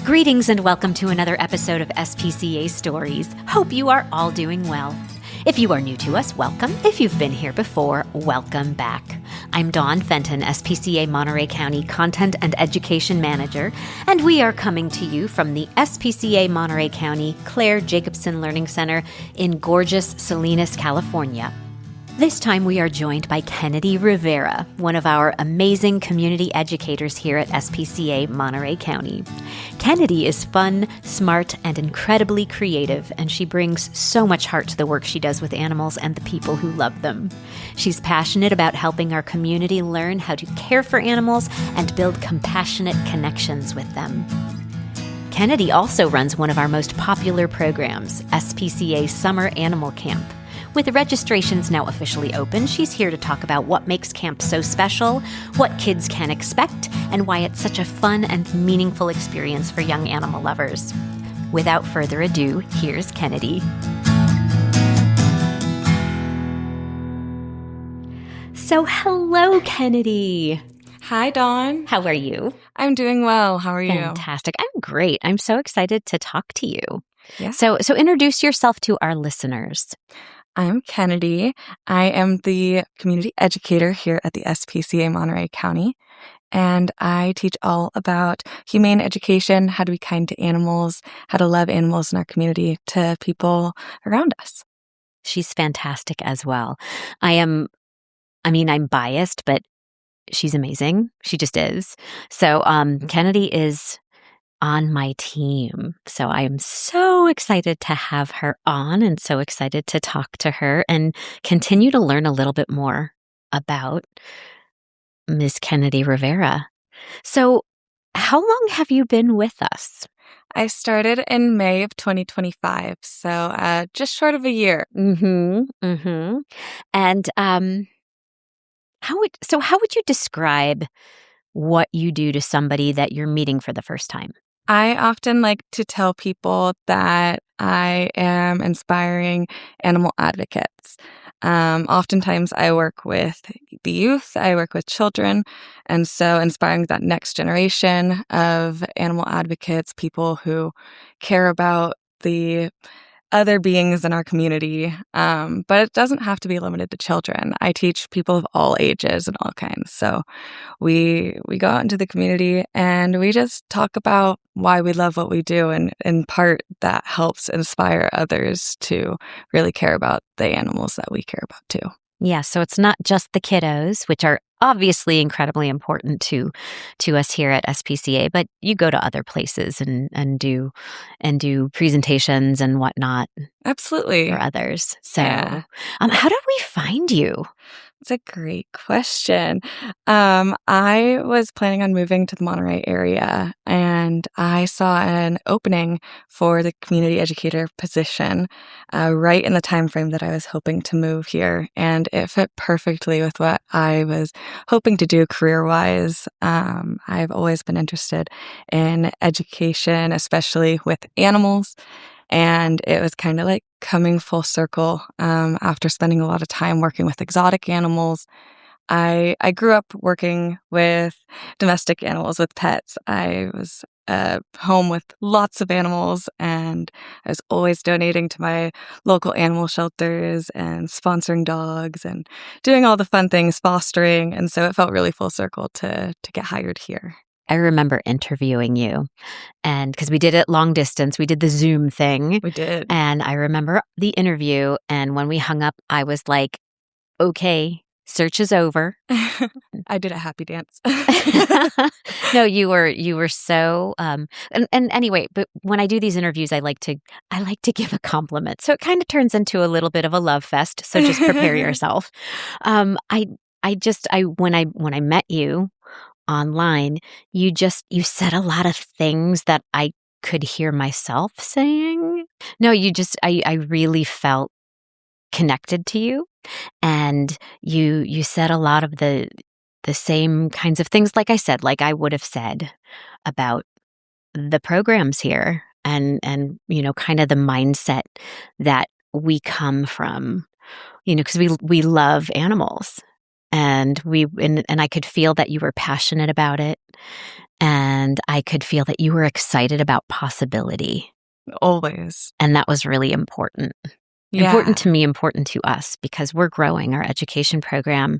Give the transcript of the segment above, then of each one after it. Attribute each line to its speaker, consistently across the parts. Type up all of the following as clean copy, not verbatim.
Speaker 1: Greetings and welcome to another episode of SPCA Stories. Hope you are all doing well. If you are new to us, welcome. If you've been here before, welcome back. I'm Dawn Fenton, SPCA Monterey County Content and Education Manager, and we are coming to you from the SPCA Monterey County Claire Jacobson Learning Center in gorgeous Salinas, California. This time we are joined by Kennedy Rivera, one of our amazing community educators here at SPCA Monterey County. Kennedy is fun, smart, and incredibly creative, and she brings so much heart to the work she does with animals and the people who love them. She's passionate about helping our community learn how to care for animals and build compassionate connections with them. Kennedy also runs one of our most popular programs, SPCA Summer Animal Camp. With registrations now officially open, she's here to talk about what makes camp so special, what kids can expect, and why it's such a fun and meaningful experience for young animal lovers. Without further ado, here's Kennedy. So hello, Kennedy.
Speaker 2: Hi, Dawn.
Speaker 1: How are you?
Speaker 2: I'm doing well. How are you?
Speaker 1: Fantastic. I'm great. I'm so excited to talk to you.
Speaker 2: Yeah.
Speaker 1: So introduce yourself to our listeners.
Speaker 2: I'm Kennedy. I am the community educator here at the SPCA Monterey County, and I teach all about humane education, how to be kind to animals, how to love animals in our community to people around us.
Speaker 1: She's fantastic as well. I'm biased, but she's amazing. She just is. So Kennedy is on my team. So I am so excited to have her on and so excited to talk to her and continue to learn a little bit more about Ms. Kennedy Rivera. So how long have you been with us?
Speaker 2: I started in May of 2025, so just short of a year.
Speaker 1: And how would you describe what you do to somebody that you're meeting for the first time?
Speaker 2: I often like to tell people that I am inspiring animal advocates. Oftentimes I work with the youth, I work with children, and so inspiring that next generation of animal advocates, people who care about the other beings in our community, but it doesn't have to be limited to children. I teach people of all ages and all kinds. So we go out into the community and we just talk about why we love what we do, and in part that helps inspire others to really care about the animals that we care about too.
Speaker 1: Yeah, so it's not just the kiddos, which are obviously incredibly important to us here at SPCA, but you go to other places and do presentations and whatnot.
Speaker 2: Absolutely.
Speaker 1: For others. So,
Speaker 2: yeah.
Speaker 1: How did we find you?
Speaker 2: It's a great question. I was planning on moving to the Monterey area, and I saw an opening for the community educator position right in the time frame that I was hoping to move here, and it fit perfectly with what I was hoping to do career-wise. I've always been interested in education, especially with animals. And it was kind of like coming full circle after spending a lot of time working with exotic animals. I grew up working with domestic animals, with pets. I was home with lots of animals, and I was always donating to my local animal shelters and sponsoring dogs and doing all the fun things, fostering. And so it felt really full circle to get hired here.
Speaker 1: I remember interviewing you, and because we did it long distance, we did the Zoom thing.
Speaker 2: We did.
Speaker 1: And I remember the interview, and when we hung up, I was like, okay, search is over.
Speaker 2: I did a happy dance.
Speaker 1: No, you were so, and anyway, but when I do these interviews, I like to give a compliment. So it kind of turns into a little bit of a love fest. So just prepare yourself. When I met you online, you said a lot of things that I could hear myself saying. No, I really felt connected to you, and you said a lot of the same kinds of things, like I said, like I would have said about the programs here, and kind of the mindset that we come from, because we love animals. And and I could feel that you were passionate about it. And I could feel that you were excited about possibility.
Speaker 2: Always.
Speaker 1: And that was really important.
Speaker 2: Yeah.
Speaker 1: Important to me, important to us, because we're growing. Our education program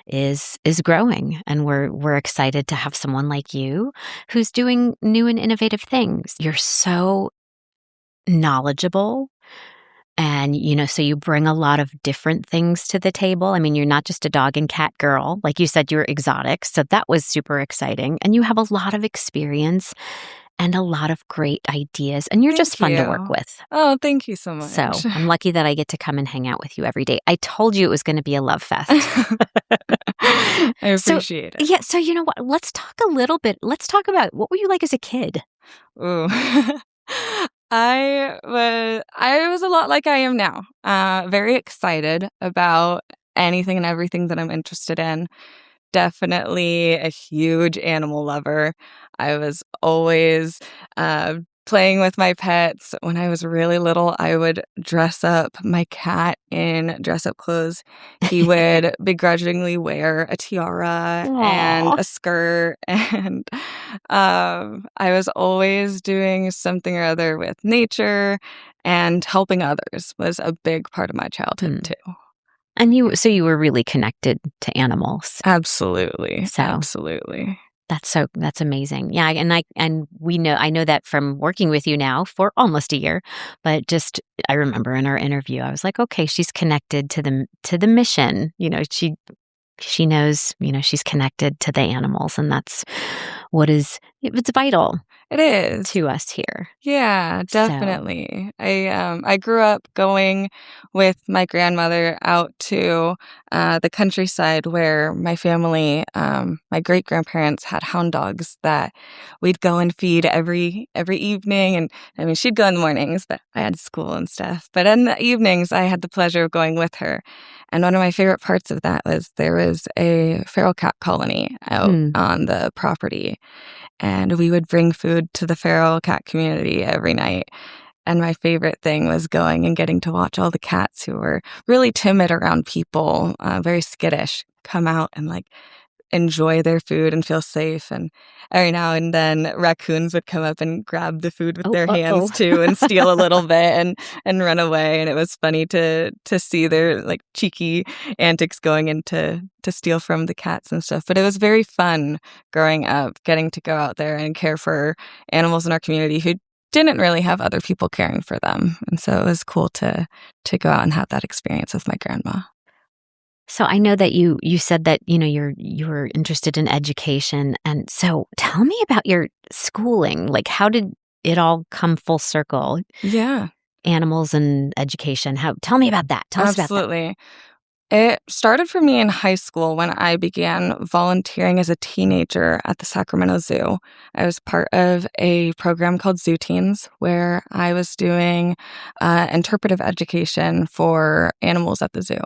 Speaker 1: is growing, and we're excited to have someone like you who's doing new and innovative things. You're so knowledgeable, and so you bring a lot of different things to the table. I mean, you're not just a dog and cat girl. Like you said, you're exotic, so that was super exciting. And you have a lot of experience and a lot of great ideas, and you're just fun to work with.
Speaker 2: Oh, thank you so much.
Speaker 1: So I'm lucky that I get to come and hang out with you every day. I told you it was going to be a love fest.
Speaker 2: I appreciate it.
Speaker 1: Yeah. So you know what? Let's talk about what were you like as a kid?
Speaker 2: Ooh. I was a lot like I am now. Very excited about anything and everything that I'm interested in. Definitely a huge animal lover. I was always playing with my pets. When I was really little, I would dress up my cat in dress-up clothes. He would begrudgingly wear a tiara and a skirt. And I was always doing something or other with nature, and helping others was a big part of my childhood too.
Speaker 1: And you were really connected to animals.
Speaker 2: Absolutely.
Speaker 1: So
Speaker 2: absolutely.
Speaker 1: That's amazing. Yeah, I know that from working with you now for almost a year, but just I remember in our interview, I was like, okay, she's connected to the mission. She knows, she's connected to the animals, and that's it's vital.
Speaker 2: It is
Speaker 1: to us here.
Speaker 2: Yeah, definitely. I grew up going with my grandmother out to the countryside where my family, my great grandparents had hound dogs that we'd go and feed every evening. And I mean, she'd go in the mornings, but I had school and stuff. But in the evenings, I had the pleasure of going with her. And one of my favorite parts of that was there was a feral cat colony out on the property. And we would bring food to the feral cat community every night. And my favorite thing was going and getting to watch all the cats who were really timid around people, very skittish, come out and enjoy their food and feel safe. And every now and then raccoons would come up and grab the food with their hands too, and steal a little bit and run away. And it was funny to see their cheeky antics going into to steal from the cats and stuff. But it was very fun growing up, getting to go out there and care for animals in our community who didn't really have other people caring for them. And so it was cool to go out and have that experience with my grandma.
Speaker 1: So I know that you said that you were interested in education, and so tell me about your schooling. How did it all come full circle?
Speaker 2: Yeah,
Speaker 1: animals and education. Tell me about that. Tell us about that.
Speaker 2: Absolutely. It started for me in high school when I began volunteering as a teenager at the Sacramento Zoo. I was part of a program called Zoo Teens, where I was doing interpretive education for animals at the zoo.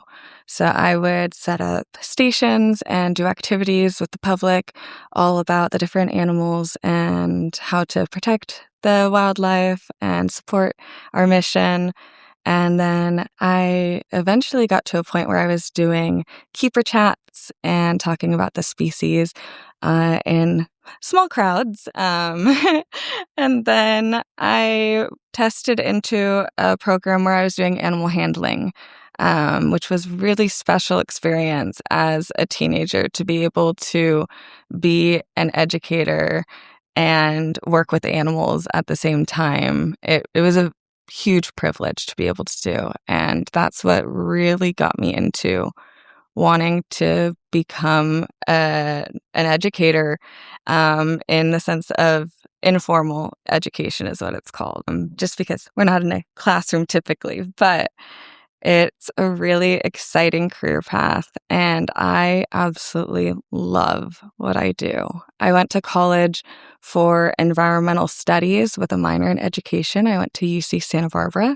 Speaker 2: So I would set up stations and do activities with the public all about the different animals and how to protect the wildlife and support our mission. And then I eventually got to a point where I was doing keeper chats and talking about the species in small crowds. And then I tested into a program where I was doing animal handling, which was really special experience as a teenager to be able to be an educator and work with animals at the same time. It was a huge privilege to be able to do. And that's what really got me into wanting to become an educator, in the sense of informal education is what it's called, just because we're not in a classroom typically. But it's a really exciting career path, and I absolutely love what I do. I went to college for environmental studies with a minor in education. I went to UC Santa Barbara,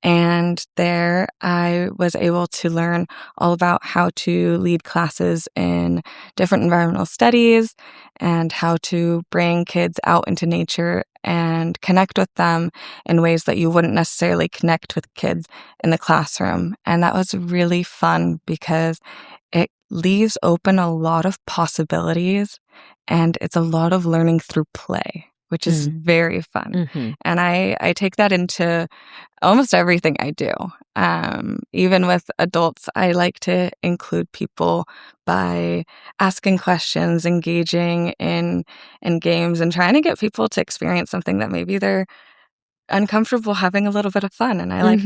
Speaker 2: and there I was able to learn all about how to lead classes in different environmental studies and how to bring kids out into nature and connect with them in ways that you wouldn't necessarily connect with kids in the classroom. And that was really fun because it leaves open a lot of possibilities, and it's a lot of learning through play, which is very fun.
Speaker 1: Mm-hmm.
Speaker 2: And I take that into almost everything I do. Even with adults, I like to include people by asking questions, engaging in games, and trying to get people to experience something that maybe they're uncomfortable having a little bit of fun. And I like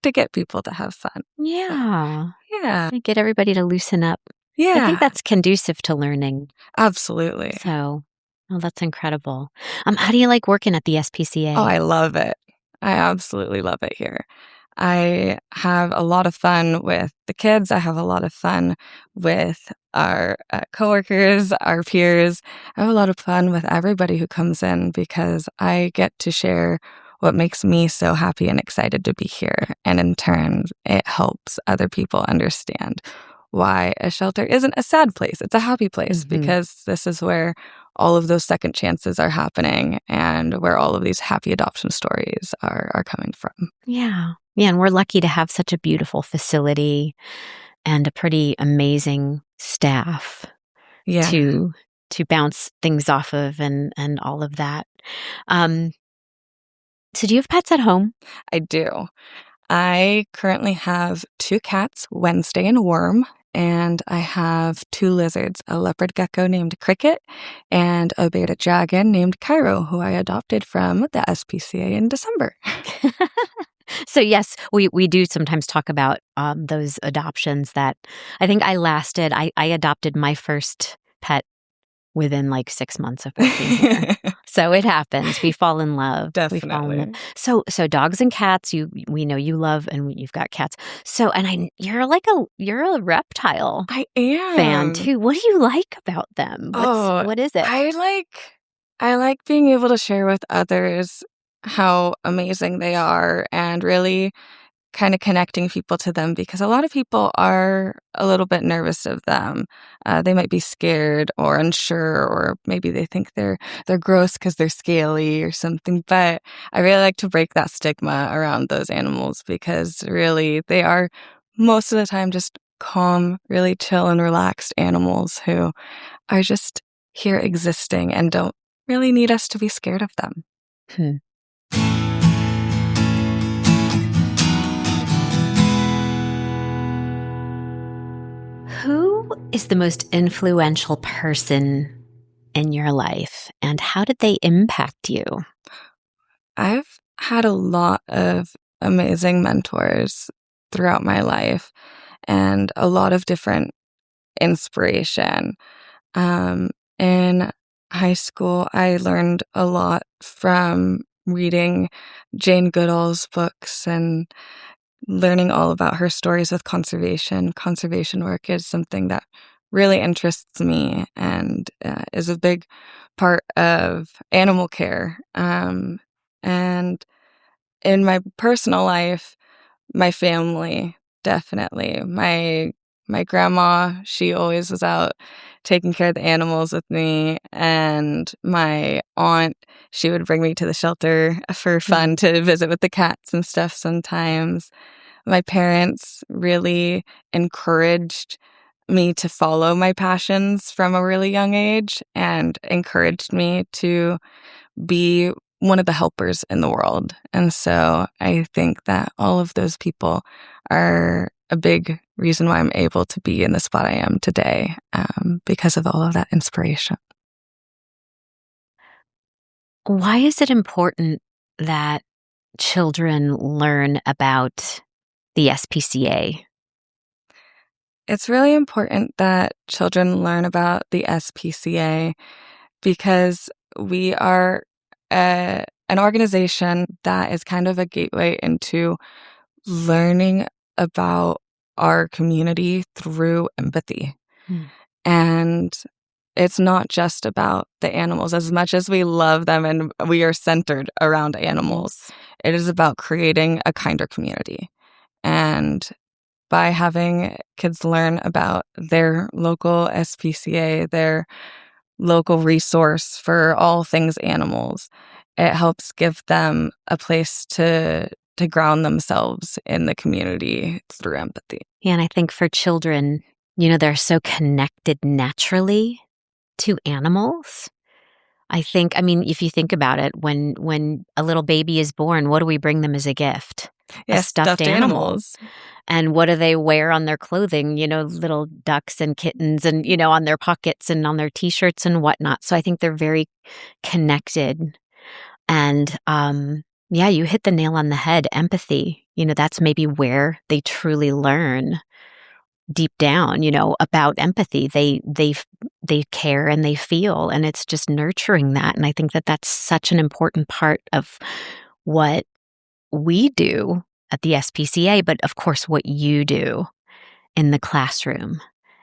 Speaker 2: to get people to have fun.
Speaker 1: Yeah.
Speaker 2: So, yeah.
Speaker 1: Get everybody to loosen up. I think
Speaker 2: Yeah.
Speaker 1: that's conducive to learning.
Speaker 2: Absolutely.
Speaker 1: So, that's incredible. How do you like working at the SPCA?
Speaker 2: Oh, I love it. I absolutely love it here. I have a lot of fun with the kids. I have a lot of fun with our coworkers, our peers. I have a lot of fun with everybody who comes in because I get to share what makes me so happy and excited to be here. And in turn, it helps other people understand why a shelter isn't a sad place. It's a happy place because this is where all of those second chances are happening and where all of these happy adoption stories are coming from.
Speaker 1: Yeah. Yeah, and we're lucky to have such a beautiful facility and a pretty amazing staff to bounce things off of and all of that. So do you have pets at home?
Speaker 2: I do. I currently have 2 cats, Wednesday and Worm, and I have 2 lizards, a leopard gecko named Cricket and a beta dragon named Cairo, who I adopted from the SPCA in December.
Speaker 1: So yes, we do sometimes talk about those adoptions that I think I adopted my first pet within like 6 months of working here. So it happens. We fall in love.
Speaker 2: Definitely.
Speaker 1: We fall in love. So dogs and cats, we know you love, and you've got cats. So you're a reptile.
Speaker 2: I am
Speaker 1: fan too. What do you like about them? What is it?
Speaker 2: I like being able to share with others how amazing they are and really kind of connecting people to them because a lot of people are a little bit nervous of them. They might be scared or unsure, or maybe they think they're gross because they're scaly or something. But I really like to break that stigma around those animals because really they are most of the time just calm, really chill and relaxed animals who are just here existing and don't really need us to be scared of them.
Speaker 1: Who is the most influential person in your life, and how did they impact you?
Speaker 2: I've had a lot of amazing mentors throughout my life and a lot of different inspiration. In high school, I learned a lot from reading Jane Goodall's books and learning all about her stories with conservation. Conservation work is something that really interests me and is a big part of animal care. And in my personal life, my family, definitely. My grandma, she always was out taking care of the animals with me, and my aunt, she would bring me to the shelter for fun to visit with the cats and stuff sometimes. My parents really encouraged me to follow my passions from a really young age and encouraged me to be one of the helpers in the world. And so I think that all of those people are a big reason why I'm able to be in the spot I am today, because of all of that inspiration.
Speaker 1: Why is it important that children learn about the SPCA?
Speaker 2: It's really important that children learn about the SPCA because we are an organization that is kind of a gateway into learning about our community through empathy. And it's not just about the animals. As much as we love them and we are centered around animals, it is about creating a kinder community. And by having kids learn about their local SPCA, their local resource for all things animals, it helps give them a place to ground themselves in the community through empathy.
Speaker 1: Yeah, and I think for children, they're so connected naturally to animals. I mean, if you think about it, when a little baby is born, what do we bring them as a gift?
Speaker 2: Yeah,
Speaker 1: A stuffed animal.
Speaker 2: animals.
Speaker 1: And what do they wear on their clothing? Little ducks and kittens and, on their pockets and on their T-shirts and whatnot. So I think they're very connected. And yeah, you hit the nail on the head. Empathy, that's maybe where they truly learn deep down, about empathy. They care and they feel, and it's just nurturing that. And I think that that's such an important part of what we do at the SPCA, but of course what you do in the classroom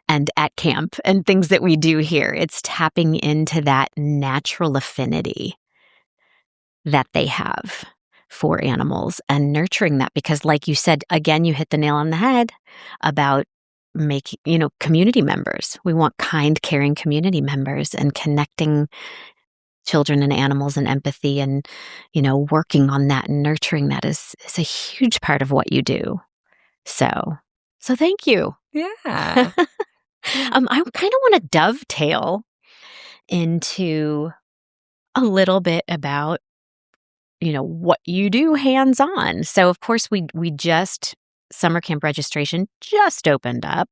Speaker 1: and at camp and things that we do here. It's tapping into that natural affinity that they have for animals and nurturing that, because like you said, again, you hit the nail on the head about making, community members. We want kind, caring community members, and connecting children and animals and empathy and, working on that and nurturing that is a huge part of what you do. So thank you.
Speaker 2: Yeah.
Speaker 1: I kind of want to dovetail into a little bit about, what you do hands-on. So of course we summer camp registration just opened up,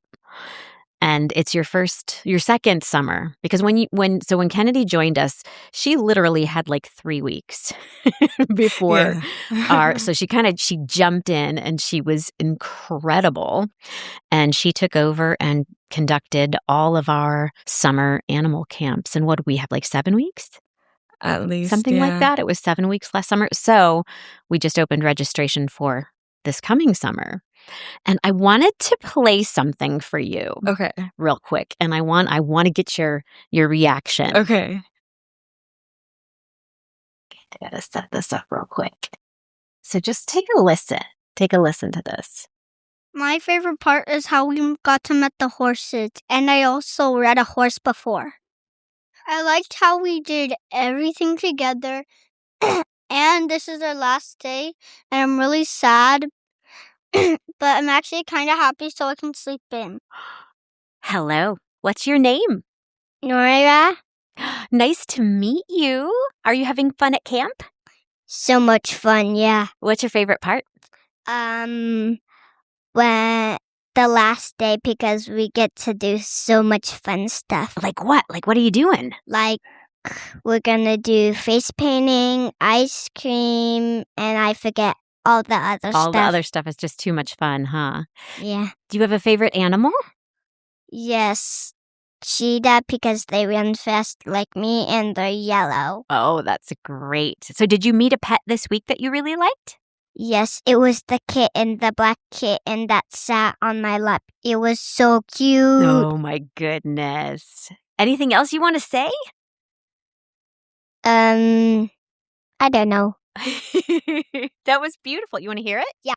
Speaker 1: and it's your second summer, because when Kennedy joined us, she literally had like 3 weeks before so she jumped in, and she was incredible, and she took over and conducted all of our summer animal camps. And what do we have, like 7 weeks?
Speaker 2: At least,
Speaker 1: something like that. It was 7 weeks last summer. So we just opened registration for this coming summer. And I wanted to play something for you.
Speaker 2: Okay.
Speaker 1: Real quick. And I want to get your reaction.
Speaker 2: Okay.
Speaker 1: I gotta set this up real quick. So just take a listen. Take a listen to this.
Speaker 3: My favorite part is how we got to meet the horses, and I also rode a horse before. I liked how we did everything together, and this is our last day, and I'm really sad, but I'm actually kind of happy so I can sleep in.
Speaker 1: Hello. What's your name?
Speaker 3: Nora?
Speaker 1: Nice to meet you. Are you having fun at camp?
Speaker 3: So much fun, yeah.
Speaker 1: What's your favorite part?
Speaker 3: When the last day, because we get to do so much fun stuff.
Speaker 1: Like what? Like what are you doing?
Speaker 3: Like, we're gonna do face painting, ice cream, and I forget all the other stuff.
Speaker 1: All the other stuff is just too much fun, huh?
Speaker 3: Yeah.
Speaker 1: Do you have a favorite animal?
Speaker 3: Yes. Cheetah, because they run fast like me and they're yellow.
Speaker 1: Oh, that's great. So did you meet a pet this week that you really liked?
Speaker 3: Yes, it was the kitten, the black kitten that sat on my lap. It was so cute.
Speaker 1: Oh my goodness. Anything else you want to say?
Speaker 3: I don't know.
Speaker 1: That was beautiful. You want to hear it?
Speaker 3: Yeah.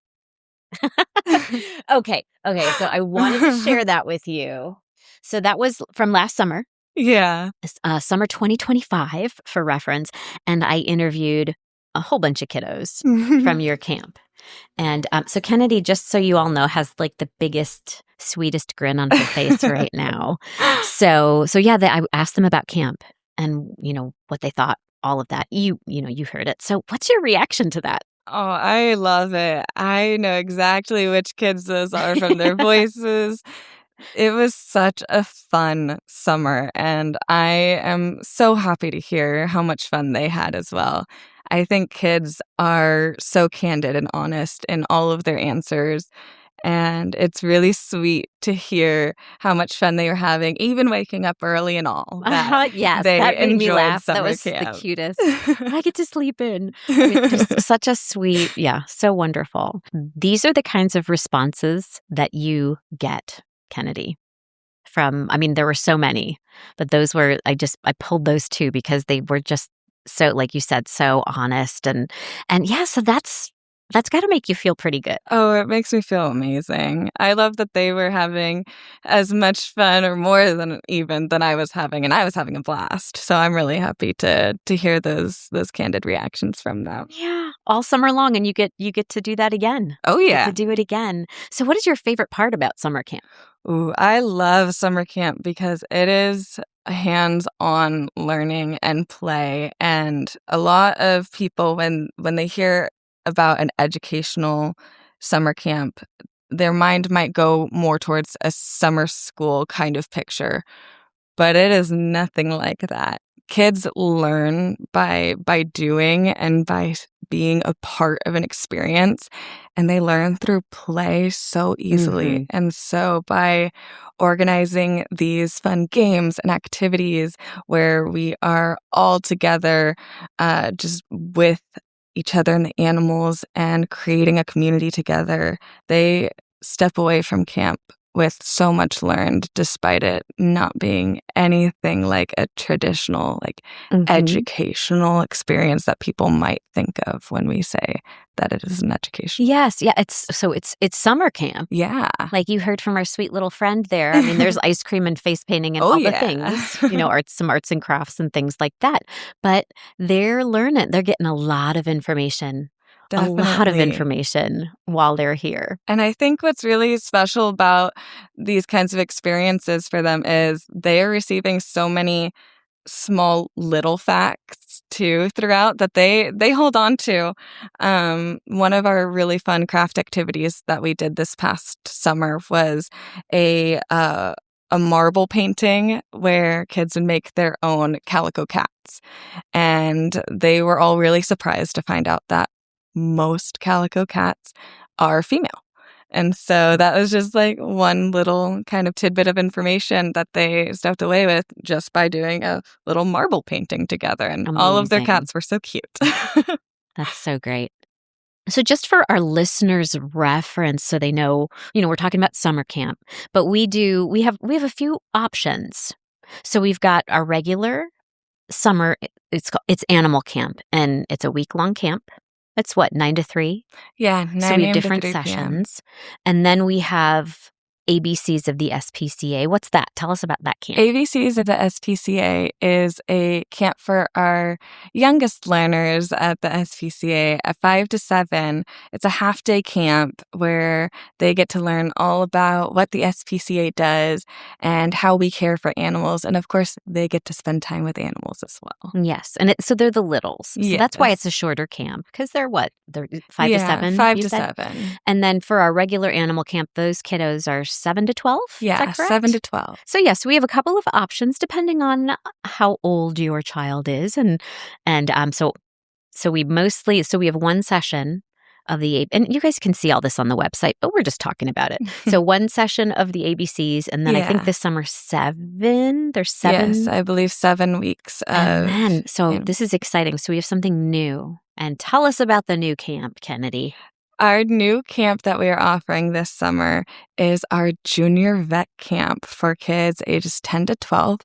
Speaker 1: Okay. So I wanted to share that with you. So that was from last summer.
Speaker 2: Yeah.
Speaker 1: Summer 2025 for reference. And I interviewed a whole bunch of kiddos from your camp. And so Kennedy, just so you all know, has like the biggest, sweetest grin on her face right now. So yeah, I asked them about camp and, what they thought, all of that. You heard it. So what's your reaction to that?
Speaker 2: Oh, I love it. I know exactly which kids those are from their voices. It was such a fun summer, and I am so happy to hear how much fun they had as well. I think kids are so candid and honest in all of their answers, and it's really sweet to hear how much fun they were having, even waking up early and all.
Speaker 1: Yes,
Speaker 2: they
Speaker 1: that made me
Speaker 2: enjoyed
Speaker 1: laugh. That
Speaker 2: summer
Speaker 1: was
Speaker 2: camp.
Speaker 1: the cutest. I get to sleep in. Just such a sweet, so wonderful. These are the kinds of responses that you get, Kennedy. There were so many, but those were, I pulled those two because they were just so, like you said, so honest and yeah, so that's That's got to make you feel pretty good.
Speaker 2: Oh, it makes me feel amazing. I love that they were having as much fun or more than I was having, and I was having a blast. So I'm really happy to hear those candid reactions from them.
Speaker 1: Yeah, all summer long, and you get to do that again.
Speaker 2: Oh,
Speaker 1: You
Speaker 2: yeah.
Speaker 1: get to do it again. So what is your favorite part about summer camp?
Speaker 2: Ooh, I love summer camp because it is hands-on learning and play. And a lot of people, when they hear about an educational summer camp, their mind might go more towards a summer school kind of picture. But it is nothing like that. Kids learn by doing and by being a part of an experience, and they learn through play so easily. And so by organizing these fun games and activities where we are all together just with each other and the animals and creating a community together, they step away from camp with so much learned, despite it not being anything like a traditional, educational experience that people might think of when we say that it is an education.
Speaker 1: Yes, yeah. It's summer camp.
Speaker 2: Yeah.
Speaker 1: Like you heard from our sweet little friend there. I mean, there's ice cream and face painting and all the things, some arts and crafts and things like that. But they're learning. They're getting a lot of information.
Speaker 2: Definitely.
Speaker 1: A lot of information while they're here.
Speaker 2: And I think what's really special about these kinds of experiences for them is they are receiving so many small little facts too throughout that they hold on to. One of our really fun craft activities that we did this past summer was a marble painting where kids would make their own calico cats. And they were all really surprised to find out that most calico cats are female. And so that was just like one little kind of tidbit of information that they stepped away with just by doing a little marble painting together. And all of their cats were so cute.
Speaker 1: That's so great. So just for our listeners' reference, so they know, we're talking about summer camp, but we have a few options. So we've got our regular summer, it's animal camp, and it's a week-long camp. It's 9 to 3?
Speaker 2: Yeah, 9
Speaker 1: So we have
Speaker 2: to
Speaker 1: different
Speaker 2: 3
Speaker 1: sessions. And then we have ABCs of the SPCA. What's that? Tell us about that camp.
Speaker 2: ABCs of the SPCA is a camp for our youngest learners at the SPCA at 5 to 7. It's a half-day camp where they get to learn all about what the SPCA does and how we care for animals. And of course, they get to spend time with animals as well.
Speaker 1: Yes. And so they're the littles. So that's why it's a shorter camp, because they're what? They're 5 to 7?
Speaker 2: 5 to 7.
Speaker 1: And then for our regular animal camp, those kiddos are 7 to 12?
Speaker 2: Yeah, 7 to 12.
Speaker 1: So yes, we have a couple of options depending on how old your child is, and so we have one session of the and you guys can see all this on the website, but we're just talking about it. So one session of the ABCs, and then I think this summer 7. There's 7.
Speaker 2: Yes, I believe 7 weeks.
Speaker 1: This is exciting. So we have something new, and tell us about the new camp, Kennedy.
Speaker 2: Our new camp that we are offering this summer is our junior vet camp for kids ages 10 to 12.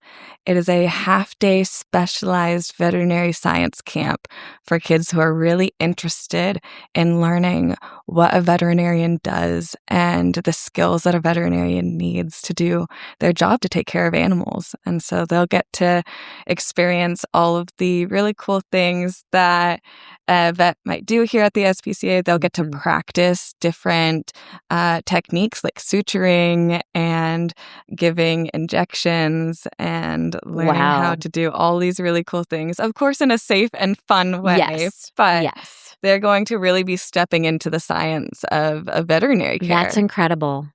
Speaker 2: It is a half-day specialized veterinary science camp for kids who are really interested in learning what a veterinarian does and the skills that a veterinarian needs to do their job to take care of animals. And so they'll get to experience all of the really cool things that a vet might do here at the SPCA. They'll get to practice different techniques like suturing and giving injections and learning how to do all these really cool things. Of course, in a safe and fun way.
Speaker 1: Yes.
Speaker 2: But
Speaker 1: yes.
Speaker 2: They're going to really be stepping into the science of veterinary care.
Speaker 1: That's incredible.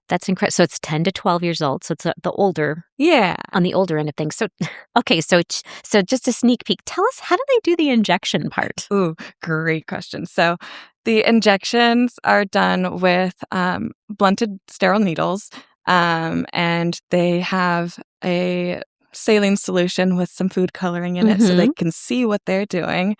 Speaker 1: So it's 10 to 12 years old. So it's the older.
Speaker 2: Yeah.
Speaker 1: On the older end of things. So, okay. So just a sneak peek. Tell us, how do they do the injection part?
Speaker 2: Ooh, great question. So the injections are done with blunted sterile needles, and they have a saline solution with some food coloring in it so they can see what they're doing.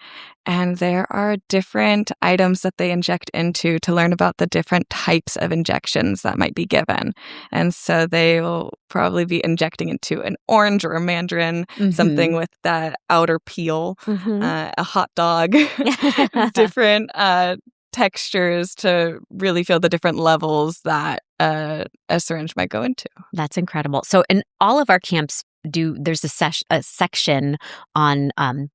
Speaker 2: And there are different items that they inject into to learn about the different types of injections that might be given. And so they will probably be injecting into an orange or a mandarin, something with that outer peel, a hot dog, different textures to really feel the different levels that a syringe might go into.
Speaker 1: That's incredible. So in all of our camps, there's a section on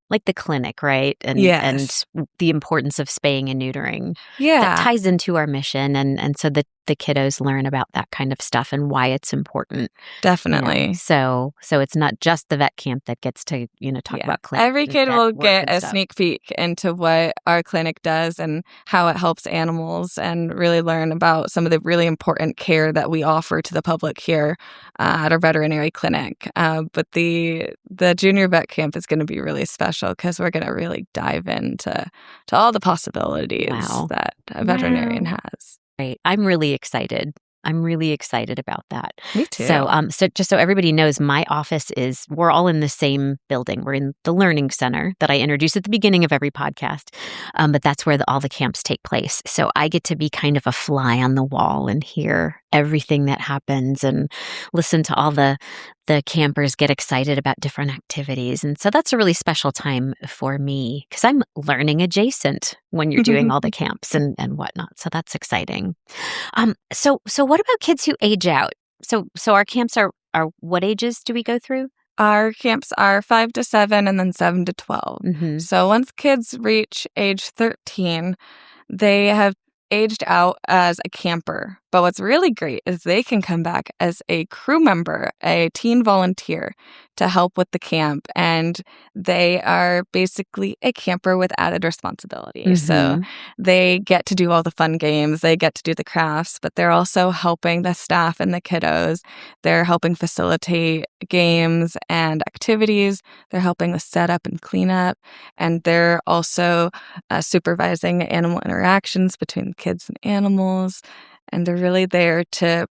Speaker 1: like the clinic, right?
Speaker 2: Yes.
Speaker 1: And the importance of spaying and neutering.
Speaker 2: Yeah.
Speaker 1: That ties into our mission, and so the kiddos learn about that kind of stuff and why it's important.
Speaker 2: Definitely.
Speaker 1: So it's not just the vet camp that gets to talk about clinic.
Speaker 2: Every kid will get a sneak peek into what our clinic does and how it helps animals, and really learn about some of the really important care that we offer to the public here at our veterinary clinic. But the junior vet camp is going to be really special because we're going to really dive into all the possibilities that a veterinarian has.
Speaker 1: Right. I'm really excited. About that.
Speaker 2: Me too.
Speaker 1: So just so everybody knows, my office we're all in the same building. We're in the Learning Center that I introduced at the beginning of every podcast. But that's where all the camps take place. So I get to be kind of a fly on the wall and hear everything that happens and listen to all the campers get excited about different activities. And so that's a really special time for me because I'm learning adjacent when you're doing all the camps and whatnot. So that's exciting. So what about kids who age out? So our camps are what ages do we go through?
Speaker 2: Our camps are 5 to 7 and then 7 to 12.
Speaker 1: Mm-hmm.
Speaker 2: So once kids reach age 13, they have aged out as a camper. But what's really great is they can come back as a crew member, a teen volunteer to help with the camp. And they are basically a camper with added responsibility.
Speaker 1: Mm-hmm.
Speaker 2: So they get to do all the fun games. They get to do the crafts, but they're also helping the staff and the kiddos. They're helping facilitate games and activities. They're helping with setup and cleanup. And they're also supervising animal interactions between kids and animals. And they're really there to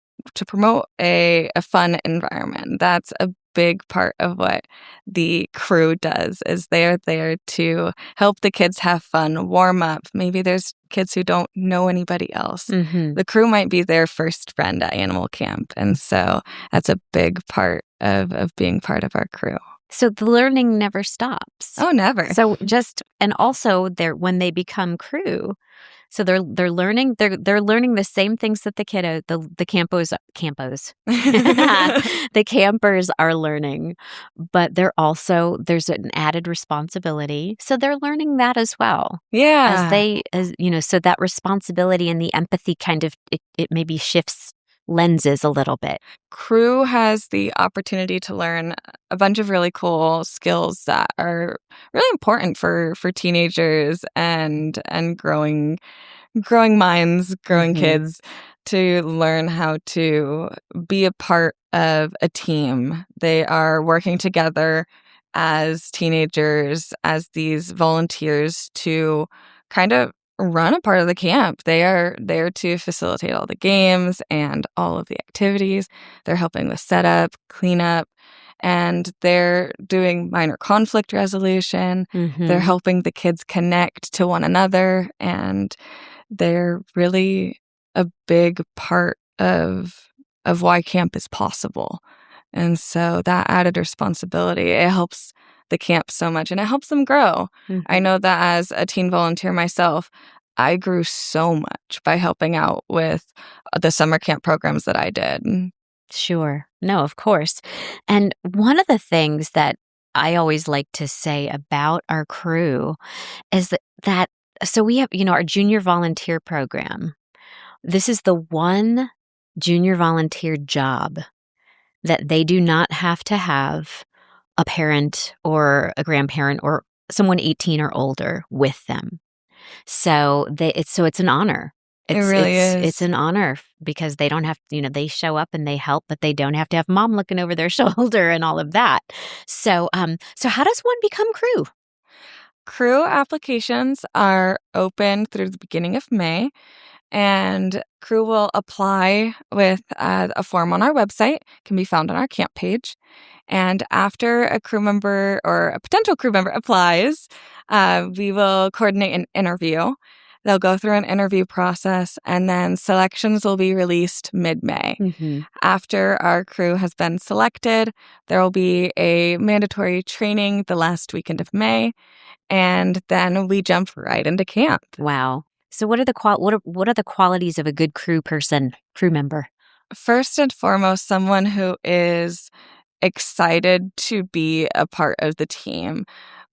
Speaker 2: promote a fun environment. That's a big part of what the crew does, is they're there to help the kids have fun, warm up. Maybe there's kids who don't know anybody else.
Speaker 1: Mm-hmm.
Speaker 2: The crew might be their first friend at animal camp. And so that's a big part of being part of our crew.
Speaker 1: So the learning never stops.
Speaker 2: Oh, never.
Speaker 1: So and also when they become crew, so they're learning the same things that the campos the campers are learning, but there's an added responsibility. So they're learning that as well.
Speaker 2: Yeah.
Speaker 1: So that responsibility and the empathy kind of it maybe shifts lenses a little bit.
Speaker 2: Crew has the opportunity to learn a bunch of really cool skills that are really important for teenagers and growing minds, growing
Speaker 1: Mm-hmm.
Speaker 2: kids, to learn how to be a part of a team. They are working together as teenagers, as these volunteers to kind of run a part of the camp. They are there to facilitate all the games and all of the activities. They're helping with setup, cleanup, and they're doing minor conflict resolution.
Speaker 1: Mm-hmm.
Speaker 2: They're helping the kids connect to one another, and they're really a big part of why camp is possible. And so that added responsibility, it helps the camp so much, and it helps them grow.
Speaker 1: Mm-hmm.
Speaker 2: I know that as a teen volunteer myself, I grew so much by helping out with the summer camp programs that I did.
Speaker 1: Sure. No, of course. And one of the things that I always like to say about our crew is that so we have, our junior volunteer program. This is the one junior volunteer job that they do not have to have a parent or a grandparent or someone 18 or older with them. So it's an honor.
Speaker 2: It really is.
Speaker 1: It's an honor because they don't have, they show up and they help, but they don't have to have mom looking over their shoulder and all of that. So how does one become crew?
Speaker 2: Crew applications are open through the beginning of May, and crew will apply with a form on our website. It can be found on our camp page. And after a crew member or a potential crew member applies, we will coordinate an interview. They'll go through an interview process, and then selections will be released mid-May.
Speaker 1: Mm-hmm.
Speaker 2: After our crew has been selected, there will be a mandatory training the last weekend of May, and then we jump right into camp.
Speaker 1: Wow. So what are what are the qualities of a good crew member?
Speaker 2: First and foremost, someone who is excited to be a part of the team.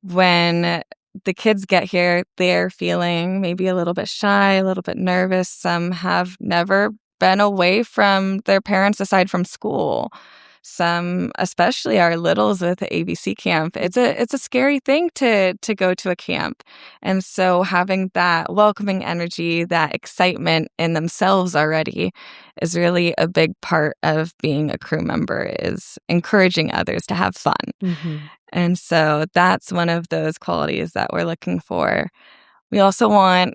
Speaker 2: When the kids get here, they're feeling maybe a little bit shy, a little bit nervous. Some have never been away from their parents aside from school. Some, especially our littles with the ABC camp, it's a scary thing to go to a camp. And so having that welcoming energy, that excitement in themselves already is really a big part of being a crew member, is encouraging others to have fun.
Speaker 1: Mm-hmm.
Speaker 2: And so that's one of those qualities that we're looking for. We also want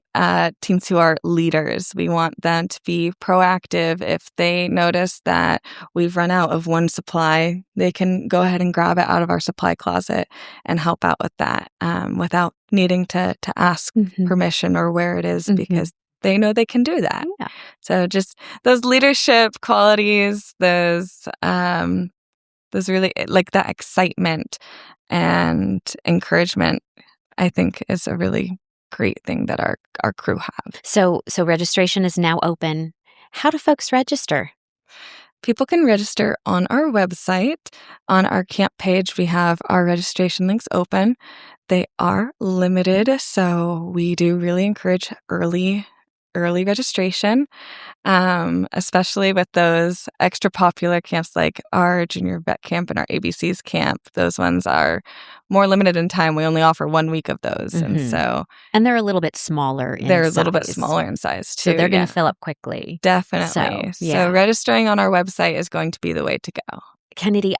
Speaker 2: teams who are leaders. We want them to be proactive. If they notice that we've run out of one supply, they can go ahead and grab it out of our supply closet and help out with that without needing to ask permission or where it is, because they know they can do that.
Speaker 1: Yeah.
Speaker 2: So just those leadership qualities, those really, like, that excitement and encouragement, I think is a really great thing that our crew have.
Speaker 1: So registration is now open. How do folks register?
Speaker 2: People can register on our website. On our camp page, we have our registration links open. They are limited, so we do really encourage early registration, especially with those extra popular camps like our junior vet camp and our ABC's camp. Those ones are more limited in time. We only offer 1 week of those. And
Speaker 1: they're a little bit smaller in
Speaker 2: they're
Speaker 1: size.
Speaker 2: a little bit smaller in size too.
Speaker 1: So they're going to fill up quickly.
Speaker 2: Definitely. So registering on our website is going to be the way to go.
Speaker 1: Kennedy,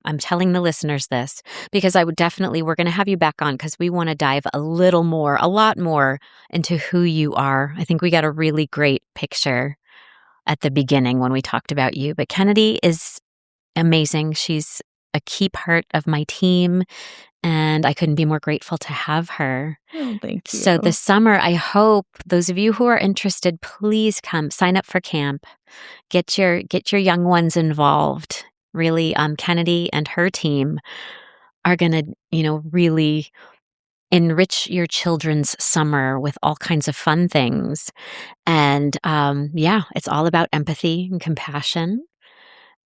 Speaker 1: I'm telling the listeners this because we're going to have you back on because we want to dive a lot more into who you are. I think we got a really great picture at the beginning when we talked about you. But Kennedy is amazing. She's a key part of my team, and I couldn't be more grateful to have her.
Speaker 2: Oh, thank you.
Speaker 1: So this summer, I hope those of you who are interested, please come sign up for camp. Get your young ones involved. Really, Kennedy and her team are going to, really enrich your children's summer with all kinds of fun things. And it's all about empathy and compassion.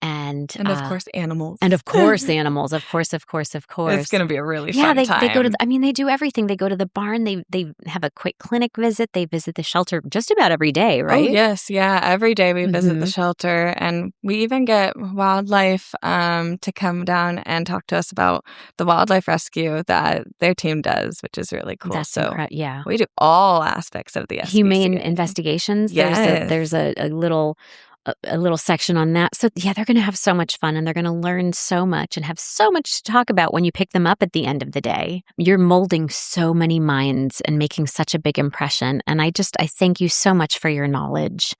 Speaker 1: And
Speaker 2: of course, animals.
Speaker 1: And of course, the animals. Of course. It's
Speaker 2: going to be a really fun time.
Speaker 1: They go to they do everything. They go to the barn. They have a quick clinic visit. They visit the shelter just about every day, right?
Speaker 2: Oh, yes. Yeah. Every day we visit the shelter. And we even get wildlife to come down and talk to us about the wildlife rescue that their team does, which is really cool.
Speaker 1: That's incredible.
Speaker 2: We do all aspects of the SPCA.
Speaker 1: Humane investigations.
Speaker 2: Yes.
Speaker 1: There's a little section on that. So they're going to have so much fun, and they're going to learn so much and have so much to talk about when you pick them up at the end of the day. You're molding so many minds and making such a big impression. And I thank you so much for your knowledge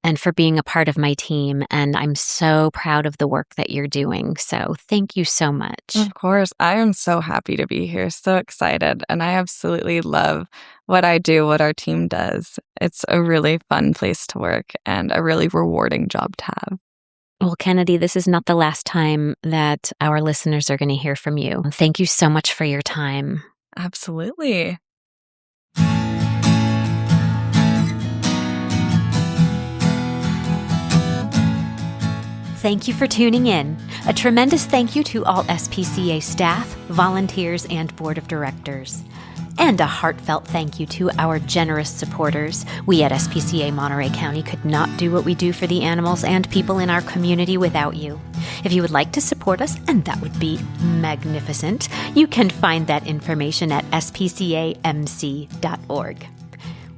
Speaker 1: and for being a part of my team. And I'm so proud of the work that you're doing. So thank you so much.
Speaker 2: Of course. I am so happy to be here. So excited. And I absolutely love what I do, what our team does. It's a really fun place to work and a really rewarding job to have.
Speaker 1: Well, Kennedy, this is not the last time that our listeners are going to hear from you. Thank you so much for your time.
Speaker 2: Absolutely.
Speaker 1: Thank you for tuning in. A tremendous thank you to all SPCA staff, volunteers, and board of directors. And a heartfelt thank you to our generous supporters. We at SPCA Monterey County could not do what we do for the animals and people in our community without you. If you would like to support us, and that would be magnificent, you can find that information at spcamc.org.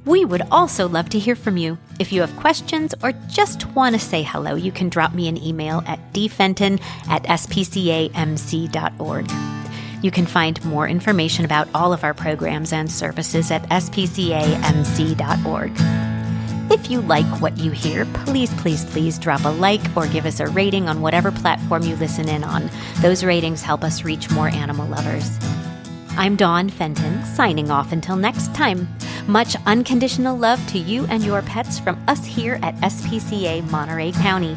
Speaker 1: We would also love to hear from you. If you have questions or just want to say hello, you can drop me an email at dfenton@spcamc.org. You can find more information about all of our programs and services at spcamc.org. If you like what you hear, please drop a like or give us a rating on whatever platform you listen in on. Those ratings help us reach more animal lovers. I'm Dawn Fenton, signing off until next time. Much unconditional love to you and your pets from us here at SPCA Monterey County.